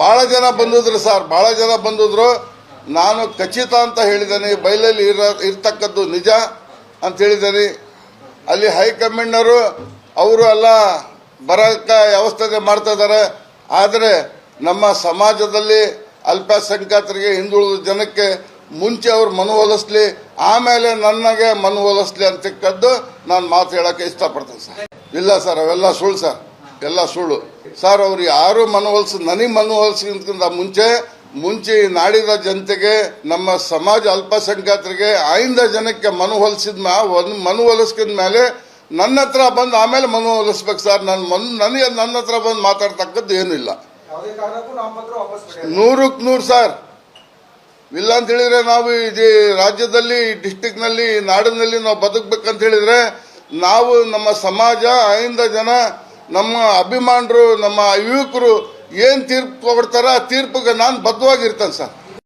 ಭಾಳ ಜನ ಬಂದಿದ್ರು ಸರ್, ಭಾಳ ಜನ ಬಂದಿದ್ರು. ನಾನು ಖಚಿತ ಅಂತ ಹೇಳಿದ್ದೇನೆ, ಬೈಲಲ್ಲಿ ಇರ್ತಕ್ಕದ್ದು ನಿಜ ಅಂತ ಹೇಳಿದ್ದೇನೆ. ಅಲ್ಲಿ ಹೈಕಮಾಂಡರು ಅವರು ಎಲ್ಲ ಬರೋಕ್ಕೆ ವ್ಯವಸ್ಥೆ ಮಾಡ್ತಾ ಇದ್ದಾರೆ. ಆದರೆ ನಮ್ಮ ಸಮಾಜದಲ್ಲಿ ಅಲ್ಪಸಂಖ್ಯಾತರಿಗೆ, ಹಿಂದುಳಿದ ಜನಕ್ಕೆ ಮುಂಚೆ ಅವ್ರು ಮನವೊಲಿಸ್ಲಿ, ಆಮೇಲೆ ನನಗೆ ಮನವೊಲಿಸ್ಲಿ ಅಂತಕ್ಕದ್ದು ನಾನು ಮಾತು ಹೇಳೋಕ್ಕೆ ಇಷ್ಟಪಡ್ತೇನೆ ಸರ್. ಇಲ್ಲ ಸರ್, ಅವೆಲ್ಲ ಸುಳ್ಳು ಸರ್, ಎಲ್ಲ ಸುಳ್ಳು ಸರ್. ಅವ್ರು ಯಾರು ನನಗೆ ಮನವೊಲಿಸ್ಕಿಂತ ಮುಂಚೆ ನಾಡಿದ ಜನತೆಗೆ, ನಮ್ಮ ಸಮಾಜ ಅಲ್ಪಸಂಖ್ಯಾತರಿಗೆ 5 ಜನಕ್ಕೆ ಮನವೊಲಿಸ್ಕಿದ ಮೇಲೆ ನನ್ನ ಹತ್ರ ಬಂದು ಆಮೇಲೆ ಮನವೊಲಿಸ್ಬೇಕು ಸರ್. ನನ್ನ ಹತ್ರ ಬಂದು ಮಾತಾಡ್ತಕ್ಕದ್ದು ಏನಿಲ್ಲ. 100ಕ್ಕೆ 100 ಸರ್. ಇಲ್ಲ ಅಂತ ಹೇಳಿದ್ರೆ ನಾವು ಈ ರಾಜ್ಯದಲ್ಲಿ, ಡಿಸ್ಟಿಕ್ನಲ್ಲಿ, ನಾಡಿನಲ್ಲಿ ನಾವು ಬದುಕಬೇಕಂತ ಹೇಳಿದ್ರೆ ನಾವು, ನಮ್ಮ ಸಮಾಜ, 5 ಜನ, ನಮ್ಮ ಅಭಿಮಾನರು, ನಮ್ಮ ಯುವಕರು ಏನು ತೀರ್ಪು ಕೊಡ್ತಾರ ಆ ತೀರ್ಪಿಗೆ ನಾನು ಬದ್ಧವಾಗಿರ್ತೇನೆ ಸರ್.